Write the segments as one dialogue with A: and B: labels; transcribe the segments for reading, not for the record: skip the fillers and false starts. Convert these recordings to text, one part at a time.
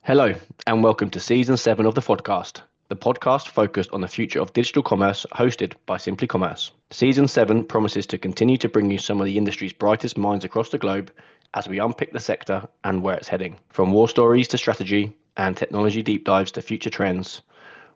A: Hello, and welcome to Season 7 of the FODcast, the podcast focused on the future of digital commerce hosted by Simply Commerce. Season 7 promises to continue to bring you some of the industry's brightest minds across the globe as we unpick the sector and where it's heading. From war stories to strategy and technology deep dives to future trends,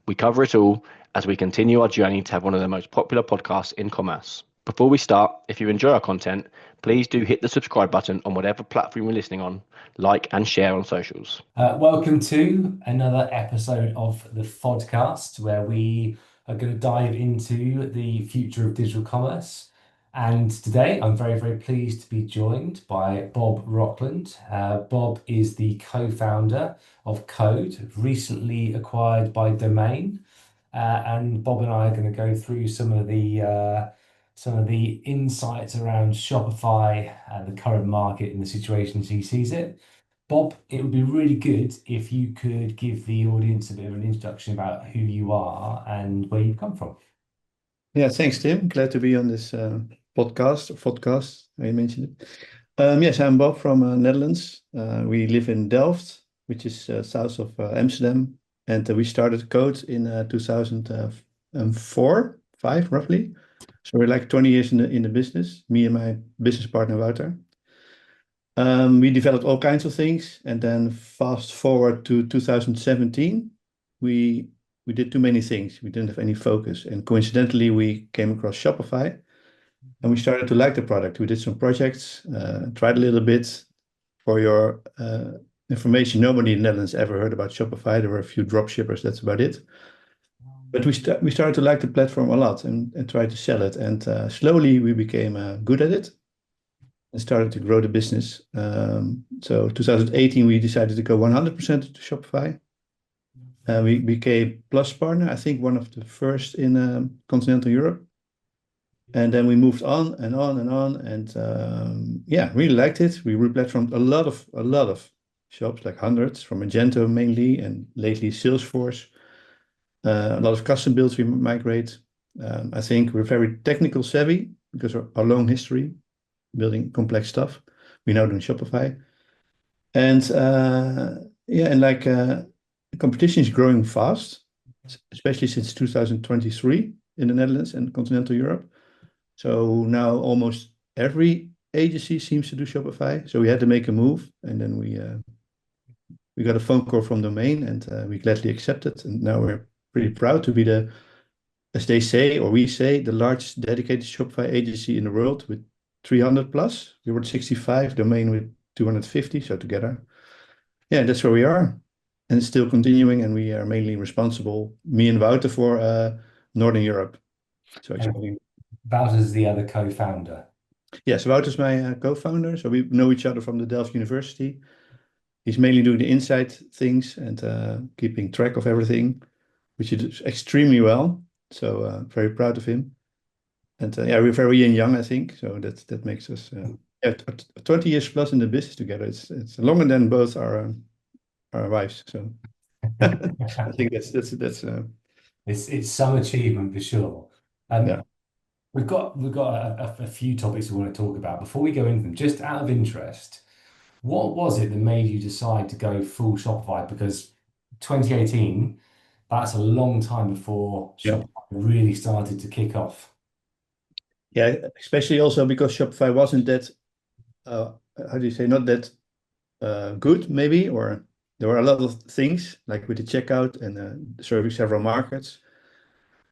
A: we cover it all as we continue our journey to have one of the most popular podcasts in commerce. Before we start, if you enjoy our content, please do hit the subscribe button on whatever platform you're listening on, like and share on socials.
B: Welcome to another episode of the FODcast, where we are going to dive into the future of digital commerce. And today I'm very, very pleased to be joined by Bob Rockland. Bob is the co-founder of Code, recently acquired by Domain. And Bob and I are going to go through some of the insights around Shopify, the current market and the situation as he sees it. Bob, it would be really good if you could give the audience a bit of an introduction about who you are and where you've come from.
C: Yeah, thanks, Tim. Glad to be on this podcast, how you mentioned it. Yes, I'm Bob from Netherlands. We live in Delft, which is south of Amsterdam, and we started Code in 2004, 5 roughly. So we're like 20 years in the business, me and my business partner Wouter. We developed all kinds of things, and then fast forward to 2017, we did too many things. We didn't have any focus, and coincidentally, we came across Shopify, and we started to like the product. We did some projects, tried a little bit. For your information, nobody in the Netherlands ever heard about Shopify. There were a few drop shippers. That's about it. But we started to like the platform a lot and tried to sell it, and slowly we became good at it and started to grow the business. So 2018, we decided to go 100% to Shopify. We became Plus partner, I think one of the first in continental Europe. And then we moved on and on and on, and yeah, really liked it. We replatformed a lot of shops, like hundreds, from Magento mainly, and lately Salesforce. A lot of custom builds we migrate. I think we're very technical savvy because of our long history building complex stuff. We now do Shopify. And yeah, and like competition is growing fast, especially since 2023 in the Netherlands and continental Europe. So now almost every agency seems to do Shopify. So we had to make a move, and then we got a phone call from Domain, and we gladly accepted. And now we're pretty proud to be the, as they say, or we say, the largest dedicated Shopify agency in the world with 300 plus. We were at 65, Domain with 250, so together. Yeah, that's where we are. And it's still continuing, and we are mainly responsible, me and Wouter, for Northern Europe. So
B: And Wouter's the other co-founder.
C: yes, Wouter's my co-founder. So we know each other from the Delft University. He's mainly doing the inside things and keeping track of everything, which he does extremely well. So very proud of him. And yeah, we're very young, I think. So that makes us yeah, 20 years plus in the business together. It's longer than both our wives. So I think that's
B: It's some achievement for sure.
C: yeah.
B: We've got a few topics we want to talk about. Before we go into them, just out of interest, what was it that made you decide to go full Shopify? Because 2018, that's a long time before
C: Yeah.
B: Shopify really started to kick off.
C: Yeah, especially also because Shopify wasn't that how do you say, not that good maybe, or there were a lot of things like with the checkout and serving several markets.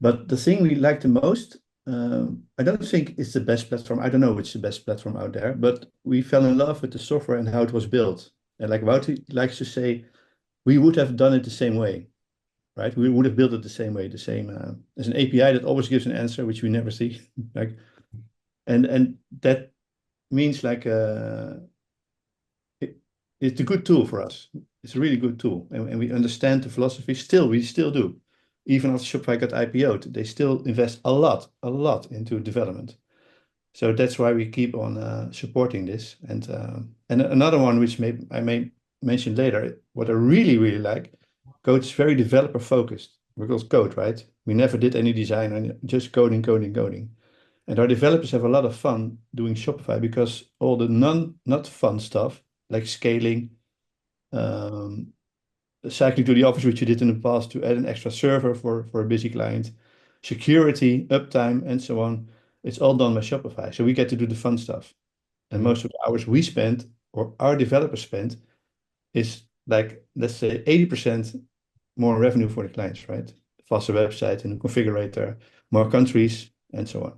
C: But the thing we like the most, I don't think it's the best platform. I don't know which is the best platform out there, but we fell in love with the software and how it was built. And like Wouter likes to say, we would have done it the same way, right? We would have built it the same way, the same as an API that always gives an answer, which we never see. Like, and that means like it's a good tool for us. It's a really good tool, and we understand the philosophy. We still do. Even after Shopify got IPO'd, they still invest a lot into development. So that's why we keep on supporting this. And another one, which I may mention later, what I really like, Code is very developer focused. Because Code, right? We never did any design, and just coding. And our developers have a lot of fun doing Shopify because all the not fun stuff like scaling, cycling to the office, which you did in the past, to add an extra server for a busy client, security, uptime, and so on. It's all done by Shopify. So we get to do the fun stuff. And most of the hours we spend, or our developers spend, is like, let's say 80% more revenue for the clients, right? Faster website and a configurator, more countries, and so on.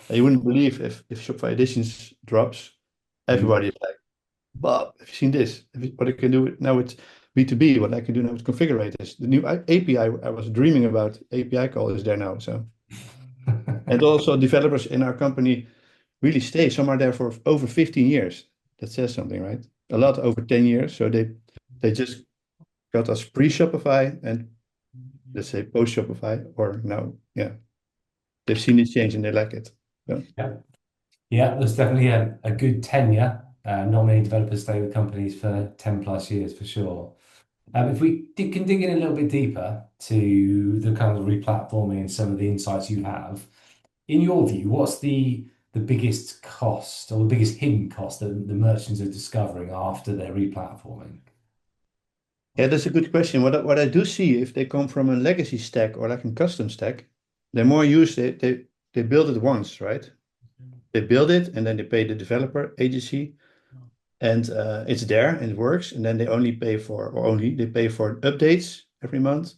C: And you wouldn't believe if Shopify Editions drops, everybody is like, Bob, have you seen this? What I can do now with B2B, what I can do now with configurators. The new API I was dreaming about, API call is there now. So, and also developers in our company really stay. Some are there for over 15 years. That says something, right? A lot over 10 years. So they just got us pre-Shopify and let's say post-Shopify, or now, yeah, they've seen the change and they like it. So,
B: Yeah, there's definitely a good tenure. Not many developers stay with companies for 10 plus years for sure. If we can dig in a little bit deeper to the kind of replatforming and some of the insights you have, in your view, what's the biggest cost or the biggest hidden cost that the merchants are discovering after their replatforming?
C: yeah, that's a good question. What I do see, if they come from a legacy stack or like a custom stack, they're more used, they build it once, right? They build it and then they pay the developer agency and it's there and it works. And then they only pay for, they pay for updates every month.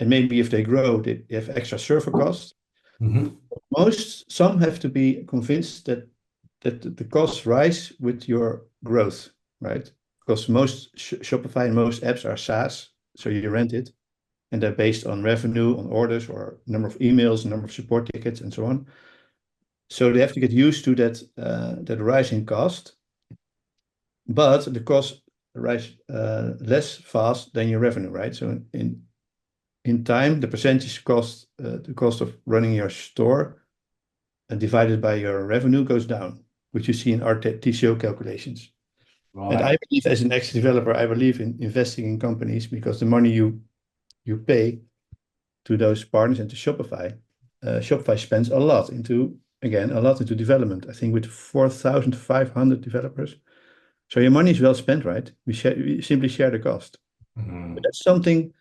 C: And maybe if they grow, they have extra server costs. Some have to be convinced that the costs rise with your growth, right? Because most Shopify and most apps are SaaS, so you rent it, and they're based on revenue, on orders, or number of emails, number of support tickets, and so on. So they have to get used to that rising cost, but the cost rise less fast than your revenue, right? So in time, the percentage cost, the cost of running your store, divided by your revenue goes down, which you see in our TCO calculations.
B: Right.
C: And I believe, as an ex-developer, I believe in investing in companies because the money you pay to those partners and to Shopify, Shopify spends a lot into development. I think with 4,500 developers. So your money is well spent, right? We simply share the cost. But that's something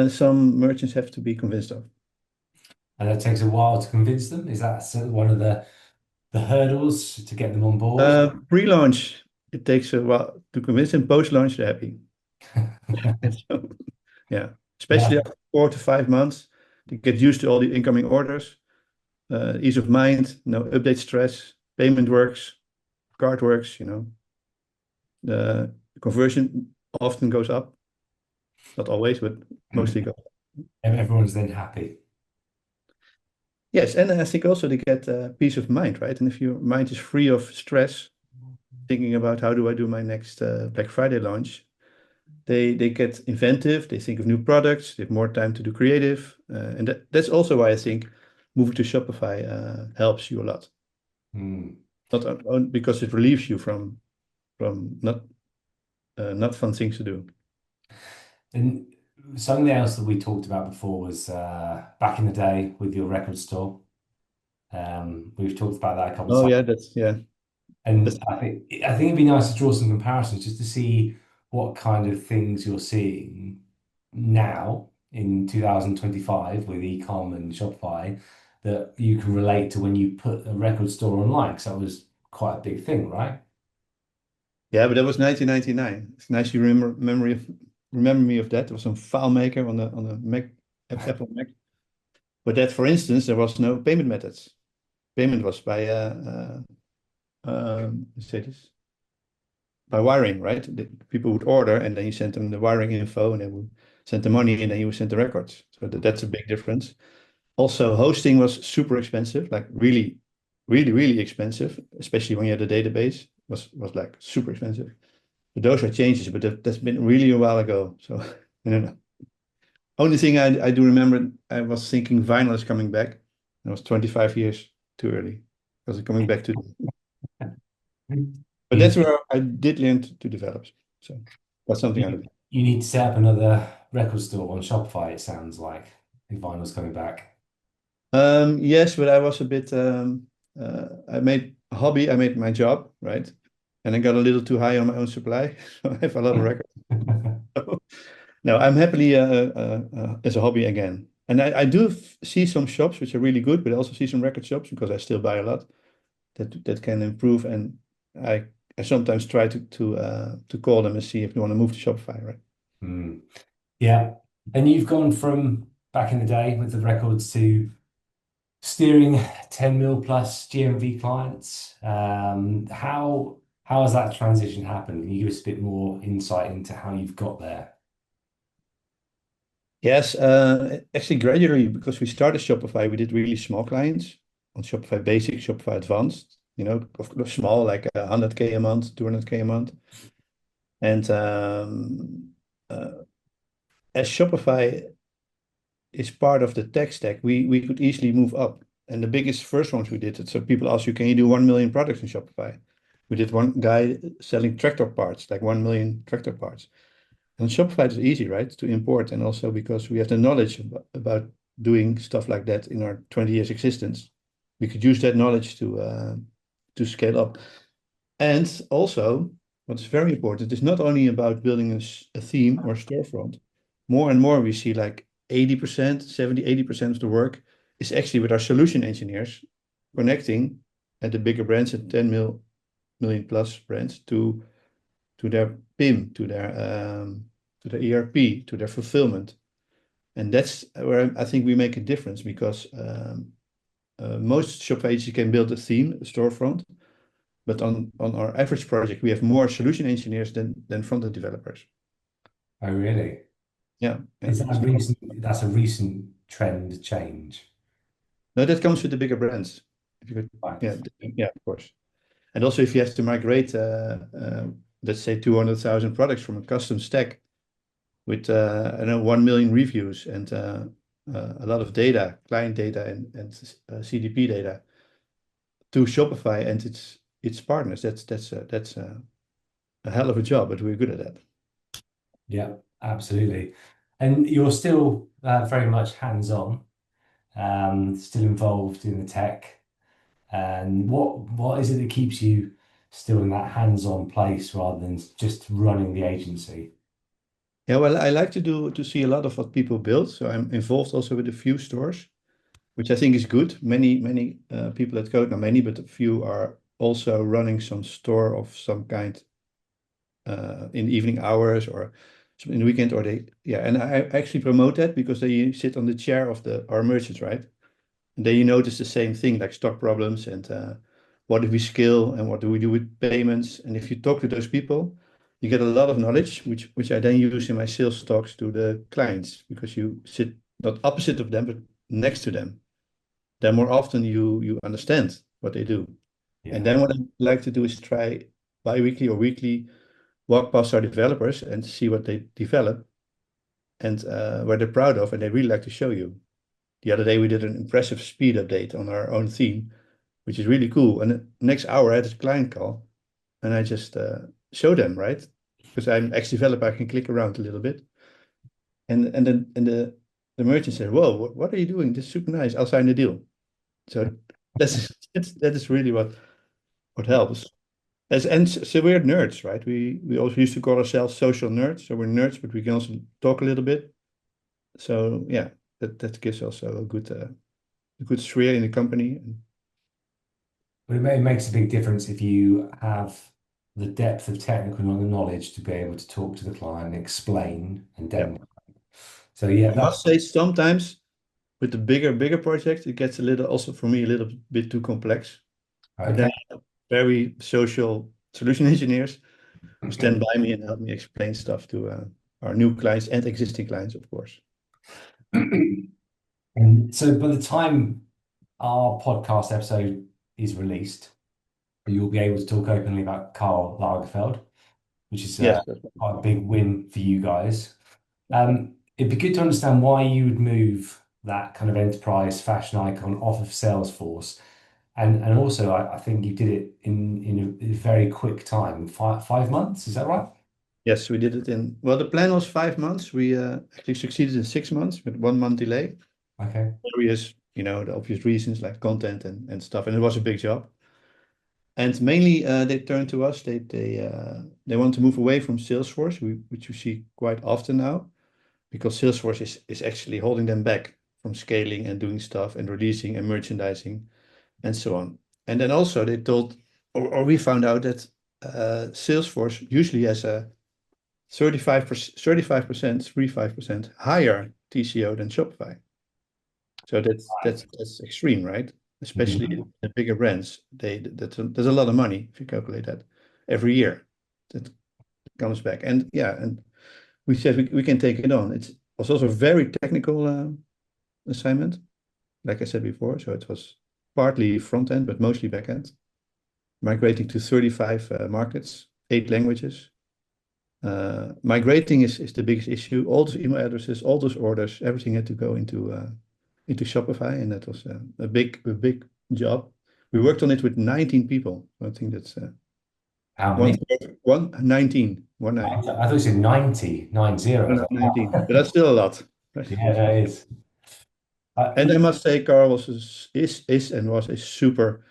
C: some merchants have to be convinced of.
B: And it takes a while to convince them. Is that one of the hurdles to get them on board?
C: Pre-launch, it takes a while to convince them. Post-launch, they're happy. So, yeah, especially after 4 to 5 months to get used to all the incoming orders, ease of mind, no update stress, payment works, card works, the conversion often goes up, not always, but mostly goes up.
B: And everyone's then happy.
C: Yes, and I think also they get peace of mind, right? And if your mind is free of stress, thinking about how do I do my next Black Friday launch, they get inventive, they think of new products, they have more time to do creative. And that's also why I think moving to Shopify helps you a lot. Not only because it relieves you from not fun things to do.
B: And something else that we talked about before was back in the day with your record store. We've talked about that a couple of times.
C: Yeah.
B: And I think it'd be nice to draw some comparisons just to see what kind of things you're seeing now in 2025 with e-com and Shopify that you can relate to when you put a record store online, because that was quite a big thing, right?
C: Yeah, but that was 1999. It's nice you remember me of that. There was some FileMaker on the Mac, Apple Mac. But that, for instance, there was no payment methods. Payment was by by wiring, right? People would order and then you sent them the wiring info and they would send the money and then you would send the records. So that's a big difference. Also, hosting was super expensive, like really, really, really expensive, especially when you had a database, was like super expensive. But those are changes, but that's been really a while ago. So I don't know. Only thing I do remember, I was thinking vinyl is coming back. And it was 25 years too early. Because it's coming back to But that's where I did learn to develop. So that's something I learned.
B: You need to set up another record store on Shopify, it sounds like, if vinyl's coming back.
C: Yes, but I was a bit I made a hobby, I made my job, right? And I got a little too high on my own supply. So I have a lot of records. So No, I'm happily as a hobby again. And I do see some shops which are really good, but I also see some record shops because I still buy a lot that can improve. And I I sometimes try to call them and see if they want to move to Shopify, right?
B: Mm. Yeah. And you've gone from back in the day with the records to steering 10 mil plus GMV clients. How has that transition happened? Can you give us a bit more insight into how you've got there?
C: Yes, actually gradually because we started Shopify, we did really small clients on Shopify Basic, Shopify Advanced, of course small like 100K a month, 200K a month. And uh, as Shopify is part of the tech stack, we could easily move up. And the biggest first ones we did it. So people ask you, can you do 1 million products in Shopify? We did one guy selling tractor parts, like 1 million tractor parts. And Shopify is easy, right, to import. And also because we have the knowledge about doing stuff like that in our 20 years existence, we could use that knowledge to scale up. And also, what's very important is not only about building a theme or storefront. More and more we see like 80%, 70, 80% of the work is actually with our solution engineers connecting at the bigger brands at 10 million plus brands to their PIM, to their ERP, to their fulfillment. And that's where I think we make a difference because most shop agencies can build a theme, a storefront, but on our average project, we have more solution engineers than front-end developers.
B: Oh, really?
C: Yeah, yeah.
B: Is that a recent, that's a recent trend change?
C: No, that comes with the bigger brands. If you could,
B: Right.
C: yeah, of course. And also, if you have to migrate, let's say 200,000 products from a custom stack with I don't know 1 million reviews and a lot of data, client data and CDP data to Shopify and its partners. That's a hell of a job, but we're good at that.
B: Yeah, absolutely. And you're still very much hands-on, still involved in the tech. And what is it that keeps you still in that hands-on place rather than just running the agency?
C: Yeah, well, I like to see a lot of what people build. So I'm involved also with a few stores, which I think is good. Many people at Code, not many, but a few are also running some store of some kind in the evening hours or in the weekend, or yeah. And I actually promote that because they sit on the chair of our merchants, right? And then you notice the same thing, like stock problems and what do we scale and what do we do with payments. And if you talk to those people, you get a lot of knowledge, which I then use in my sales talks to the clients because you sit not opposite of them, but next to them. Then more often you understand what they do. And
B: Yeah.
C: then what I like to do is try bi-weekly or weekly walk past our developers and see what they develop and what they're proud of, and they really like to show you. The other day we did an impressive speed update on our own theme, which is really cool. And the next hour I had a client call, and I just show them, right? Because I'm ex-developer, I can click around a little bit, and then the merchant said, "Whoa, what are you doing? This is super nice. I'll sign the deal." So that is really what helps. So we're nerds, right? We also used to call ourselves social nerds. So we're nerds, but we can also talk a little bit. So yeah, that gives also a good sphere in the company.
B: But it makes a big difference if you have the depth of technical knowledge to be able to talk to the client, explain, and
C: Yeah,
B: demonstrate. So yeah,
C: I must say sometimes with the bigger project, it gets a little also for me a little bit too complex. But then
B: okay.
C: very social solution engineers who stand by me and help me explain stuff to our new clients and existing clients, of course.
B: And so by the time our podcast episode is released, you'll be able to talk openly about Karl Lagerfeld, which is
C: Yes,
B: quite a big win for you guys. It'd be good to understand why you would move that kind of enterprise fashion icon off of Salesforce. And also, I think you did it in a very quick time, 5 months, is that right?
C: yes, we did it well, the plan was 5 months. We actually succeeded in 6 months with 1 month delay.
B: Okay.
C: Various, the obvious reasons like content and stuff, and it was a big job. And mainly, they turned to us. They want to move away from Salesforce, which we see quite often now. because Salesforce is actually holding them back from scaling and doing stuff and releasing and merchandising and so on. And then also they told, or we found out that Salesforce usually has a 35% higher TCO than Shopify. So that's extreme, right? Especially the bigger brands. There's a lot of money if you calculate that every year that comes back. And yeah, and we said we can take it on. It was also a very technical assignment, like I said before. So it was partly front end, but mostly back end. Migrating to 35 markets, 8 languages. Migrating is the biggest issue. All those email addresses, all those orders, everything had to go into Shopify, and that was a big job. We worked on it with 19 people. I think that's
B: How many?
C: 19.
B: I thought you said 90, 90. I was like,
C: 19,
B: wow.
C: but that's still a lot. Right?
B: Yeah, that is.
C: And I must say, Carl is and was a super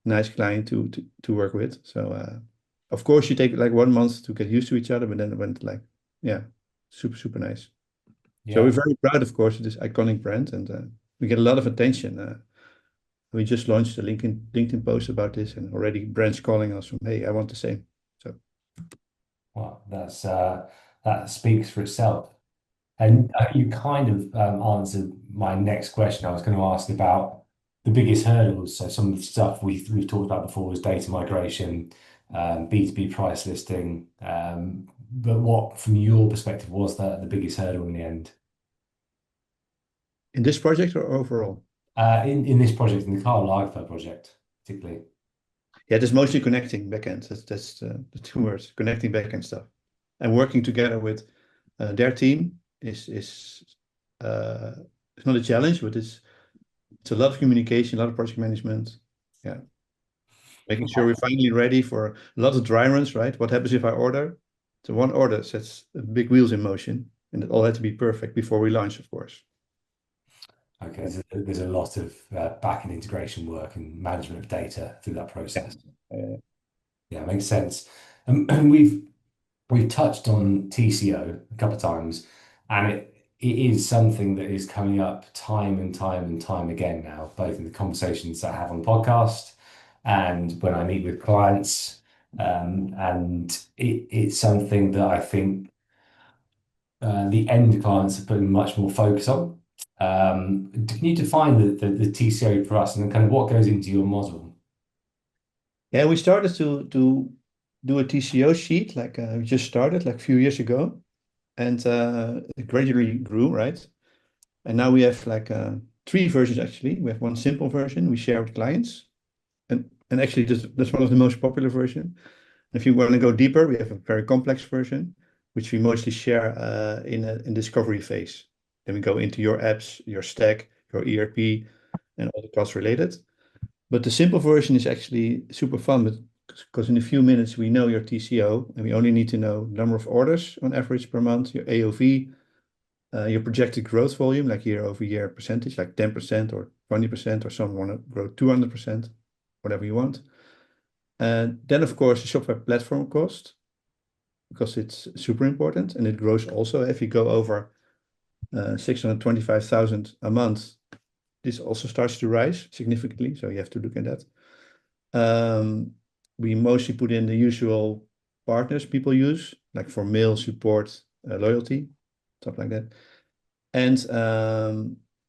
C: nice client to work with. So of course you take like 1 month to get used to each other, but then it went like, yeah, super nice. So we're very proud, of course, of this iconic brand, and we get a lot of attention. We just launched a LinkedIn post about this, and already brands calling us from, hey, I want the same. So,
B: well, that speaks for itself. And you kind of answered my next question. I was going to ask about the biggest hurdles. So some of the stuff we've talked about before was data migration, B2B price listing. But what, from your perspective, was the biggest hurdle in the end?
C: in this project or overall?
B: In this project, in the Carl Lagerfeld project, particularly.
C: Yeah, it's mostly connecting backend. That's the 2 words, connecting backend stuff, and working together with their team is it's not a challenge, but it's a lot of communication, a lot of project management. Yeah, making sure we're finally ready for a lot of dry runs, right? What happens if I order? So one order sets big wheels in motion, and it all had to be perfect before we launch, of course.
B: Okay, there's a lot of back-end integration work and management of data through that process. Yeah, makes sense. And we've touched on TCO a couple of times, and it is something that is coming up time and time again now, both in the conversations that I have on the podcast and when I meet with clients. And it's something that I think the end clients are putting much more focus on. Can you define the TCO for us and then kind of what goes into your model?
C: Yeah, we started to do a TCO sheet, like we just started like a few years ago, and it gradually grew, right? And now we have like 3 versions actually. We have one simple version we share with clients, and actually that's one of the most popular version. If you want to go deeper, we have a very complex version, which we mostly share in discovery phase. Then we go into your apps, your stack, your ERP, and all the costs related. But the simple version is actually super fun, because in a few minutes we know your TCO, and we only need to know number of orders on average per month, your AOV, your projected growth volume, like year-over-year percentage, like 10% or 20%, or some want to grow 200%, whatever you want. And then, of course, the Shopify platform cost, because it's super important, and it grows also. If you go over 625,000 a month, this also starts to rise significantly, so you have to look at that. We mostly put in the usual partners people use, like for mail support, loyalty, stuff like that. And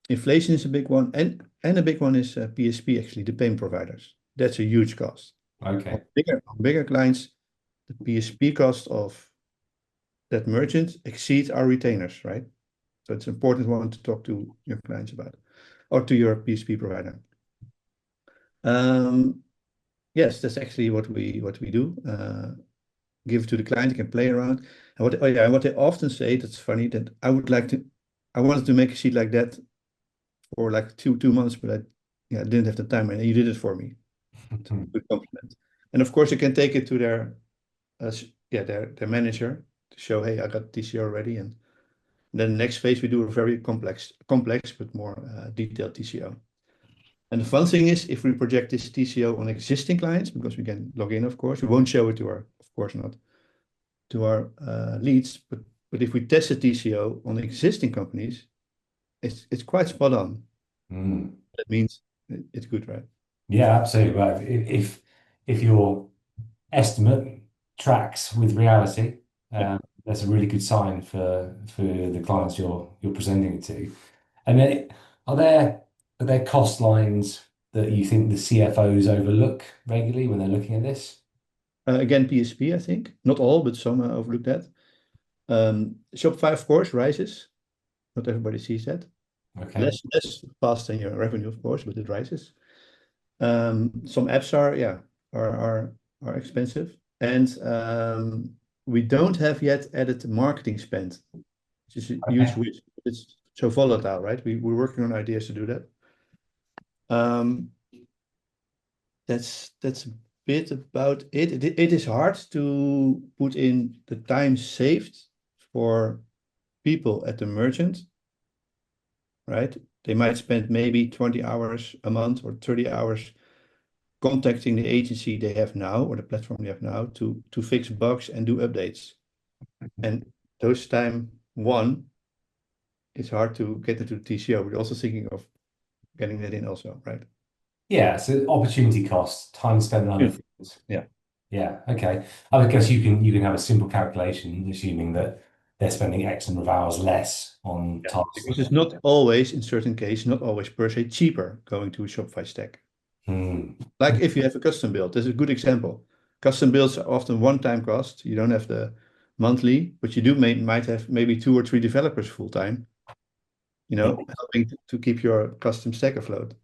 C: inflation is a big one, and a big one is PSP, actually, the payment providers. That's a huge cost.
B: Okay.
C: On bigger clients, the PSP cost of that merchant exceeds our retainers, right? So it's an important one to talk to your clients about, or to your PSP provider. Yes, that's actually what we do. Give it to the client, you can play around. And what they often say, that's funny, that I wanted to make a sheet like that for like two months, but I didn't have the time, and you did it for me. Good compliment. And of course, you can take it to their manager to show, hey, I got TCO already. And then the next phase we do a very complex but more detailed TCO. And the fun thing is, if we project this TCO on existing clients, because we can log in, of course, we won't show it to our leads, but But if we test the TCO on existing companies, it's quite spot on. That means it's good, right?
B: Yeah, absolutely. Right. If your estimate tracks with reality,
C: Yeah.
B: that's a really good sign for the clients you're presenting it to. And then are there cost lines that you think the CFOs overlook regularly when they're looking at this?
C: Again, PSP, I think. Not all, but some overlook that. Shopify, of course, rises. Not everybody sees that.
B: Okay.
C: Less fast than your revenue, of course, but it rises. Some apps are expensive, and we don't have yet added marketing spend, which is a huge
B: Okay.
C: risk. It's so volatile, right? We're working on ideas to do that. Um, that's a bit about it. It is hard to put in the time saved for people at the merchant, right? They might spend maybe 20 hours a month or 30 hours contacting the agency they have now or the platform they have now to fix bugs and do updates. And those time one, it's hard to get into the TCO. We're also thinking of getting that in also, right?
B: Yeah, so opportunity cost, time spent on other things.
C: Yeah.
B: Yeah, okay. I guess you can have a simple calculation, assuming that they're spending X number of hours less on
C: Yeah.
B: tasks.
C: Because it's not always, in certain cases, not always per se cheaper going to a Shopify stack. Like if you have a custom build, there's a good example. Custom builds are often one-time cost. You don't have the monthly, but you might have maybe 2 or 3 developers full-time,
B: Yeah,
C: helping to keep your custom stack afloat.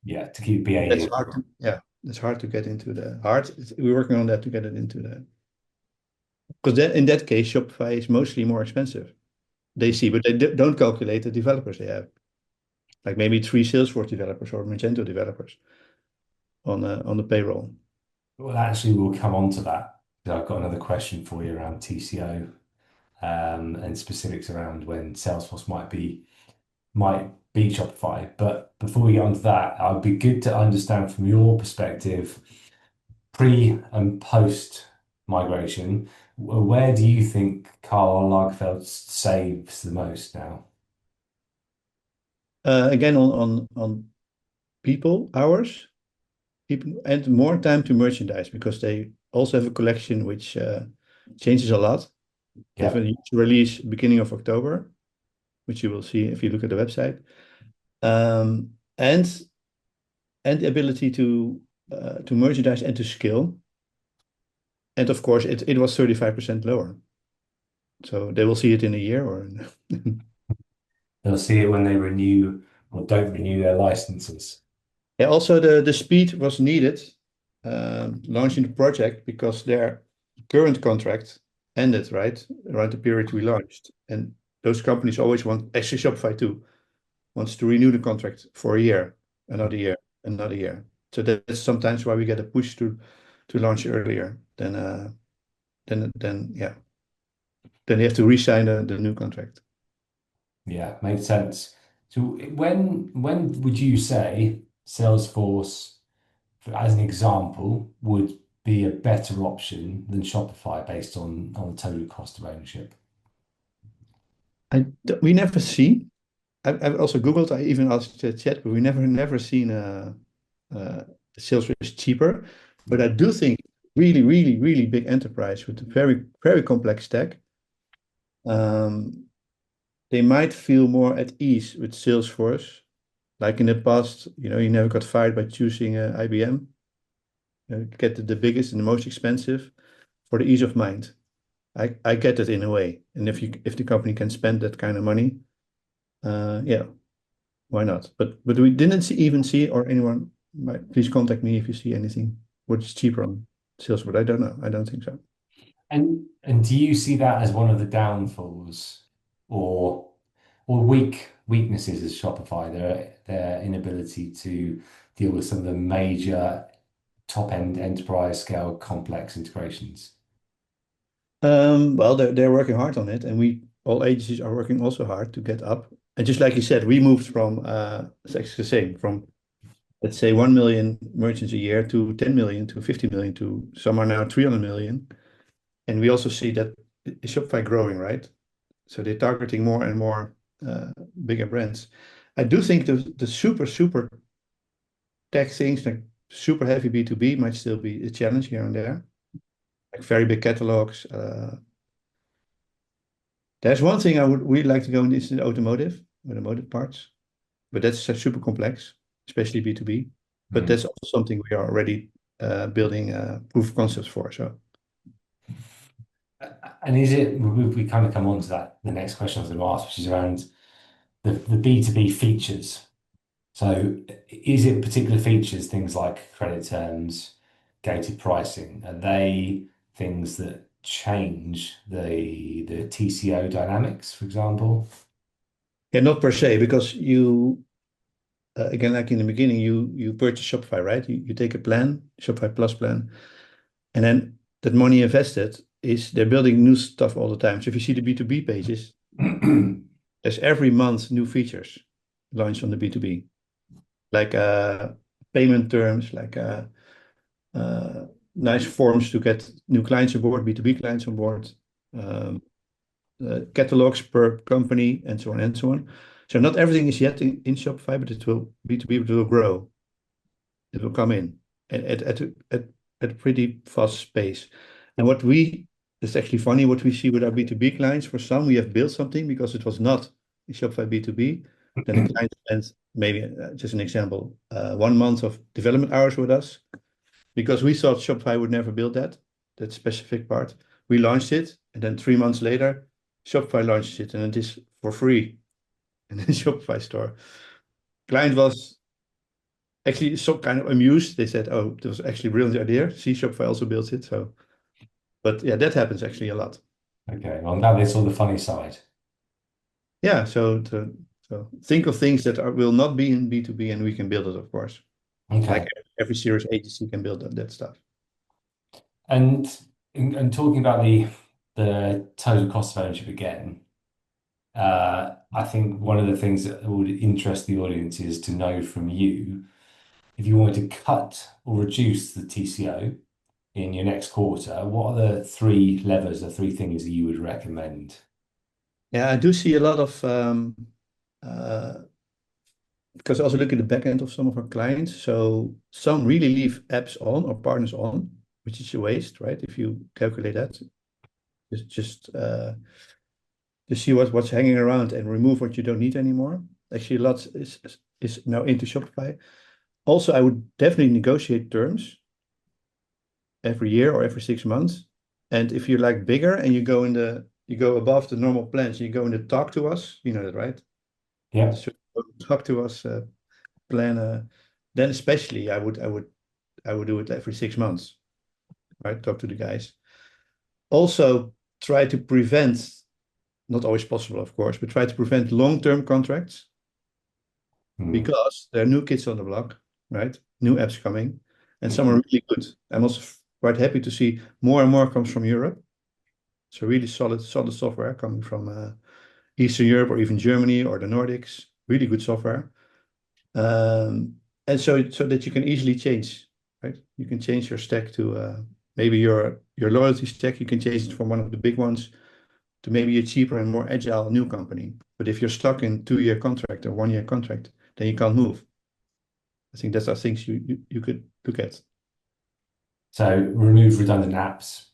B: yeah, to keep
C: That's
B: BAU.
C: hard to, yeah, it's hard to get into the hard. We're working on that to get it into the, because in that case, Shopify is mostly more expensive. They see, but they don't calculate the developers they have. Like maybe 3 Salesforce developers or Magento developers on the payroll.
B: Well, actually, we'll come on to that. I've got another question for you around TCO, and specifics around when Salesforce might be Shopify. But before we get onto that, it would be good to understand from your perspective, pre and post migration, where do you think Karl Lagerfeld saves the most now?
C: Again, on people hours, people, and more time to merchandise because they also have a collection which changes a lot. They have
B: Yeah,
C: a huge release beginning of October, which you will see if you look at the website. And the ability to merchandise and to scale. And of course, it was 35% lower. So they will see it in a year or
B: they'll see it when they renew or don't renew their licenses.
C: yeah, also the speed was needed launching the project because their current contract ended right around the period we launched. And those companies always want, actually Shopify too, wants to renew the contract for a year, another year, another year. So that's sometimes why we get a push to launch earlier than yeah. Then you have to re-sign the new contract.
B: Yeah, makes sense. So when would you say Salesforce, as an example, would be a better option than Shopify based on the total cost of ownership?
C: We never see. I've also Googled. I even asked chat, but we never seen Salesforce is cheaper. But I do think really, really, really big enterprise with a very, very complex stack. They might feel more at ease with Salesforce. Like in the past, you never got fired by choosing IBM. Get the biggest and the most expensive for the ease of mind. I get it in a way. And if the company can spend that kind of money, yeah, why not? But we didn't even see, or anyone please contact me if you see anything which is cheaper on Salesforce. I don't know. I don't think so.
B: And do you see that as one of the downfalls or weaknesses of Shopify, their inability to deal with some of the major top-end enterprise scale complex integrations?
C: Well, they're working hard on it, and all agencies are working also hard to get up. And just like you said, we moved from it's actually the same from let's say 1 million merchants a year to 10 million to 50 million to some are now 300 million. And we also see that is Shopify growing, right? So they're targeting more and more bigger brands. I do think the super tech things, like super heavy B2B, might still be a challenge here and there, like very big catalogs. There's one thing I would really like to go into, is the automotive parts, but that's super complex, especially B2B. But that's also something we are already building proof of concepts for. So,
B: And we kind of come on to that, the next question I was going to ask, which is around the B2B features. So is it particular features, things like credit terms, gated pricing, are they things that change the TCO dynamics, for example?
C: yeah, not per se, because you again, like in the beginning, you purchase Shopify, right? You take a plan, Shopify Plus plan, and then that money invested is they're building new stuff all the time. So if you see the B2B pages, there's every month new features launched on the B2B, like payment terms, like nice forms to get new clients on board, B2B clients on board, um, catalogs per company, and so on and so on. So not everything is yet in Shopify, but it will B2B will grow. It will come in at a pretty fast pace. And it's actually funny what we see with our B2B clients. For some, we have built something because it was not in Shopify B2B. Then the client spent maybe, just an example, 1 month of development hours with us because we thought Shopify would never build that specific part. We launched it, and then 3 months later, Shopify launched it, and it is for free in the Shopify store. Client was actually so kind of amused. They said, "Oh, that was actually a brilliant idea. See, Shopify also built it." So, but yeah, that happens actually a lot.
B: Okay, well, now they saw the funny side.
C: Yeah, so think of things that will not be in B2B, and we can build it, of course.
B: Okay.
C: Like every serious agency can build that stuff.
B: And talking about the total cost of ownership again, I think one of the things that would interest the audience is to know from you if you wanted to cut or reduce the TCO in your next quarter, what are the three levers, the three things that you would recommend?
C: Yeah, I do see a lot of because I also look at the back end of some of our clients. So some really leave apps on or partners on, which is a waste, right? If you calculate that, just see what's hanging around and remove what you don't need anymore. Actually, lots is now into Shopify. Also, I would definitely negotiate terms every year or every 6 months. And if you're like bigger and you go above the normal plans, you go in the talk to us, you know that, right?
B: Yeah.
C: So talk to us plan. Then especially I would do it every 6 months, right? Talk to the guys. Also, try to prevent, not always possible, of course, but try to prevent long-term contracts because there are new kids on the block, right? New apps coming, and some are really good. I'm also quite happy to see more and more comes from Europe. So really solid software coming from Eastern Europe or even Germany or the Nordics. Really good software. And so that you can easily change, right? You can change your stack to maybe your loyalty stack. You can change it from one of the big ones to maybe a cheaper and more agile new company. But if you're stuck in 2-year contract or 1-year contract, then you can't move. I think that's the things you could look at.
B: So remove redundant apps,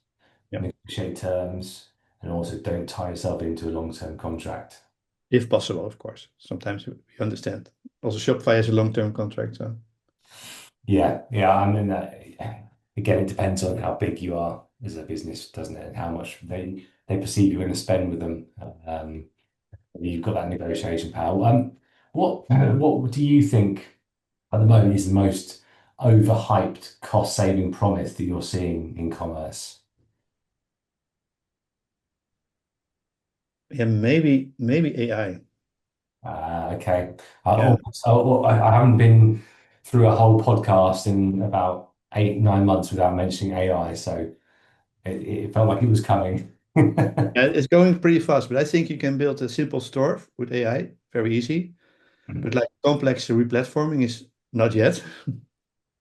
C: Yeah.
B: negotiate terms, and also don't tie yourself into a long-term contract.
C: If possible, of course. Sometimes we understand. Also, Shopify has a long-term contract. So.
B: Yeah. I mean, again, it depends on how big you are as a business, doesn't it? And how much they perceive you're going to spend with them. You've got that negotiation power. What do you think at the moment is the most overhyped cost-saving promise that you're seeing in commerce?
C: Yeah, maybe AI.
B: Okay.
C: Yeah.
B: I haven't been through a whole podcast in about 8, 9 months without mentioning AI, so it felt like it was coming.
C: Yeah, it's going pretty fast, but I think you can build a simple store with AI, very easy. But like complex replatforming is not yet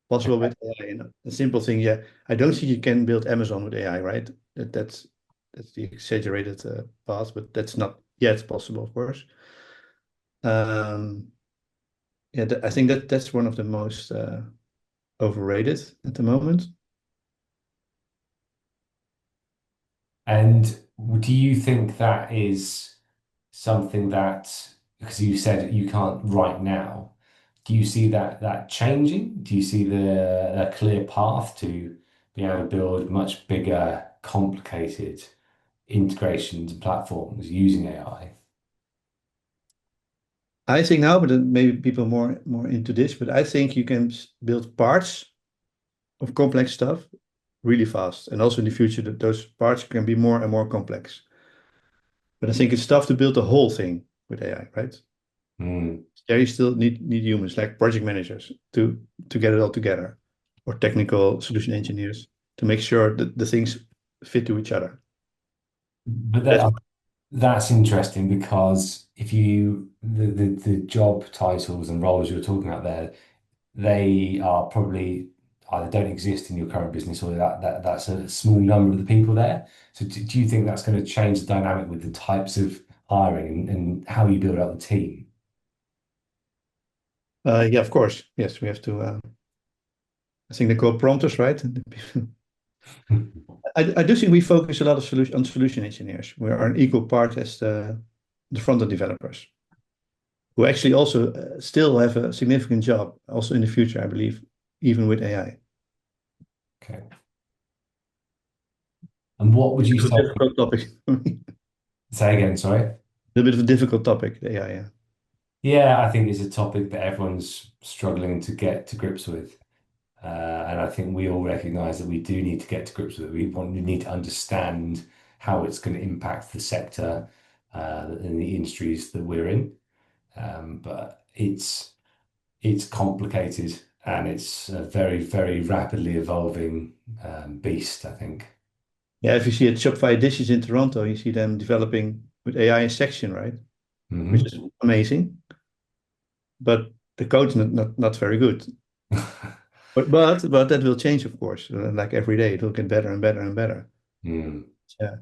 C: possible with AI. And a simple thing, yeah. I don't think you can build Amazon with AI, right? That's That's the exaggerated path, but that's not yet possible, of course. Yeah, I think that's one of the most overrated at the moment.
B: And do you think that is something that, because you said you can't right now, do you see that changing? Do you see a clear path to being able to build much bigger, complicated integrations and platforms using AI?
C: I think now, but then maybe people more into this, but I think you can build parts of complex stuff really fast, and also in the future that those parts can be more and more complex. But I think it's tough to build the whole thing with AI, right?
B: Mm.
C: There you still need humans like project managers to get it all together, or technical solution engineers to make sure that the things fit to each other.
B: But
C: That's
B: that's interesting because if you the job titles and roles you're talking about there, they are probably either don't exist in your current business or that's a small number of the people there. So do you think that's going to change the dynamic with the types of hiring and how you build up the team?
C: yeah, of course. Yes, we have to. I think they call prompters, right? I do think we focus a lot of on solution engineers. We are an equal part as the front-end developers, who actually also still have a significant job also in the future, I believe, even with AI.
B: Okay. And what would you
C: It's a
B: say?
C: difficult topic for me.
B: Say again, sorry.
C: A bit of a difficult topic, the AI, yeah.
B: Yeah, I think it's a topic that everyone's struggling to get to grips with. And I think we all recognize that we do need to get to grips with it. We need to understand how it's going to impact the sector and the industries that we're in. But it's complicated and it's a very, very rapidly evolving beast, I think.
C: Yeah, if you see at Shopify dishes in Toronto, you see them developing with AI in section, right? Which
B: Mhm.
C: is amazing, but the code's not very good. But that will change, of course. Like every day, it will get better and better and better.
B: Mm.
C: Yeah.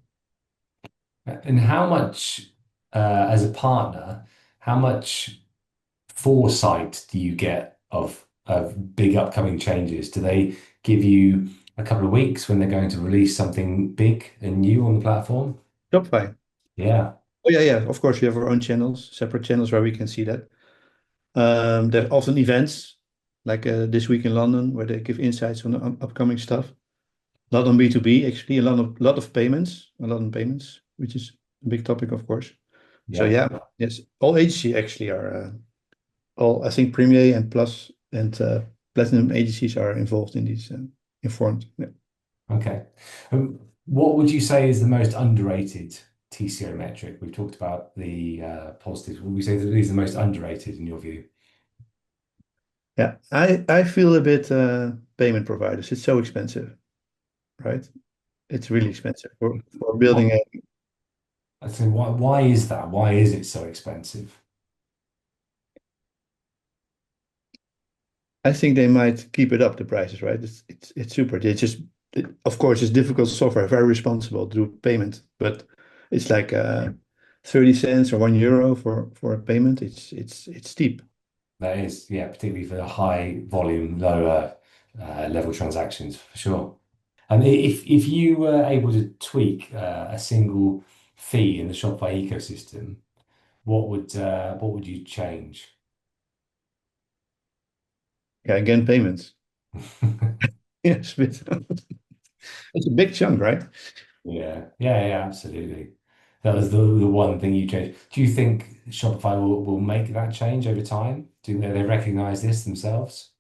B: And how much, as a partner, how much foresight do you get of big upcoming changes? Do they give you a couple of weeks when they're going to release something big and new on the platform?
C: Shopify.
B: Yeah.
C: Oh yeah, yeah. Of course, we have our own channels, separate channels where we can see that. There are often events like this week in London where they give insights on the upcoming stuff. Not on B2B, actually, a lot of payments, a lot of payments, which is a big topic, of course. So
B: Yeah.
C: yeah, yes, all agencies actually are all. I think Premier and Plus and Platinum agencies are involved in these informed. Yeah.
B: Okay. What would you say is the most underrated TCO metric? We've talked about the positives. Would we say that these are the most underrated in your view?
C: Yeah, I feel a bit payment providers. It's so expensive, right? It's really expensive for building
B: What,
C: a.
B: I say, why is that? Why is it so expensive?
C: I think they might keep it up the prices, right? It's super. They just of course it's difficult software, very responsible to do payment, but it's like 30 cents or €1 for a payment. It's steep.
B: That is, yeah, particularly for the high volume, lower level transactions, for sure. And if you were able to tweak a single fee in the Shopify ecosystem, what would you change?
C: Yeah, again, payments. Yes, but it's a big chunk, right?
B: Yeah, yeah, yeah, absolutely. That was the one thing you changed. Do you think Shopify will make that change over time? Do they recognize this themselves?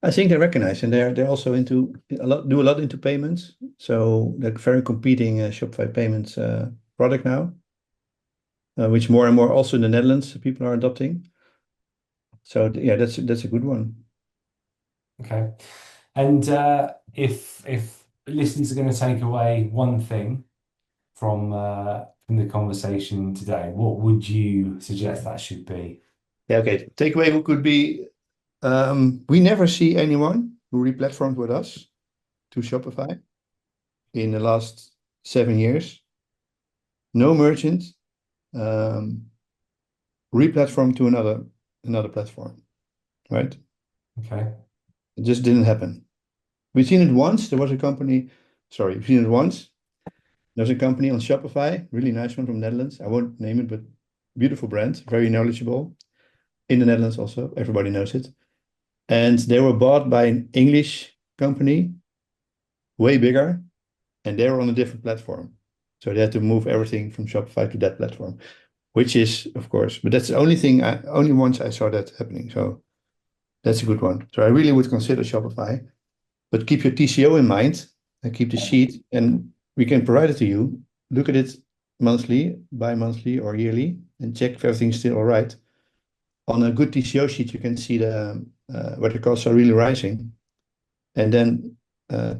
C: I think they recognize, and they're also into a lot into payments. So they're very competing Shopify payments product now, which more and more also in the Netherlands people are adopting. So yeah, that's a good one.
B: Okay. And if listeners are going to take away one thing from the conversation today, what would you suggest that should be?
C: Yeah, okay. Takeaway could be we never see anyone who replatformed with us to Shopify in the last 7 years. No merchant, re-platform to another platform, right?
B: Okay.
C: It just didn't happen. We've seen it once. There was a company, sorry, we've seen it once. There's a company on Shopify, really nice one from Netherlands. I won't name it, but beautiful brand, very knowledgeable. In the Netherlands also, everybody knows it. And they were bought by an English company, way bigger, and they were on a different platform. So they had to move everything from Shopify to that platform, which is, of course, but that's the only thing, only once I saw that happening. So that's a good one. So I really would consider Shopify, but keep your TCO in mind and keep the sheet, and we can provide it to you. Look at it monthly, bi-monthly, or yearly, and check if everything's still all right. On a good TCO sheet, you can see where the costs are really rising, and then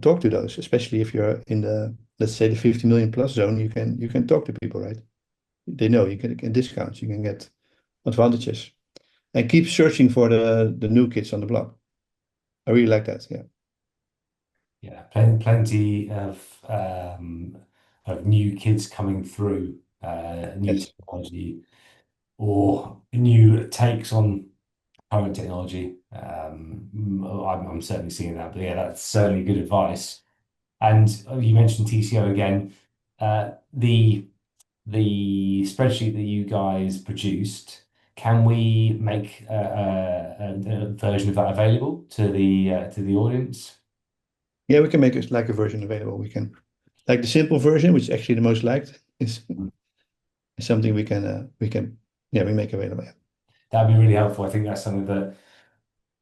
C: talk to those, especially if you're in the, let's say, the 50 million plus zone. You can talk to people, right? They know you can get discounts, you can get advantages, and keep searching for the new kids on the block. I really like that. Yeah.
B: Yeah, plenty of new kids coming through, new
C: Yes.
B: technology or new takes on current technology. I'm certainly seeing that, but yeah, that's certainly good advice. And you mentioned TCO again. The spreadsheet that you guys produced, can we make a version of that available to the audience?
C: Yeah, we can make it like a version available. We can, like the simple version, which is actually the most liked, is something we make available. Yeah.
B: That'd be really helpful. I think that's something that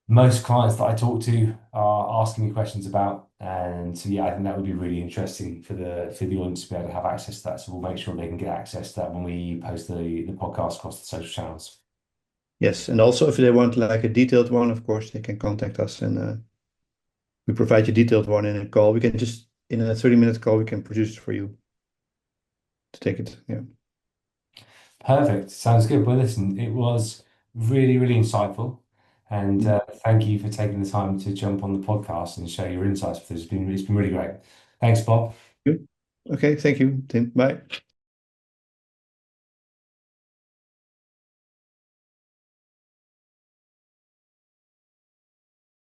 B: most clients that I talk to are asking me questions about. And so, yeah, I think that would be really interesting for the audience to be able to have access to that. So we'll make sure they can get access to that when we post the podcast across the social channels.
C: Yes, and also if they want like a detailed one, of course, they can contact us, and we provide you a detailed one in a call. We can just, in a 30-minute call, we can produce it for you to take it. Yeah.
B: Perfect. Sounds good. Well, listen, it was really, really insightful. And thank you for taking the time to jump on the podcast and share your insights with us. It's been really great. Thanks, Bob.
C: Okay, thank you, Tim. Bye.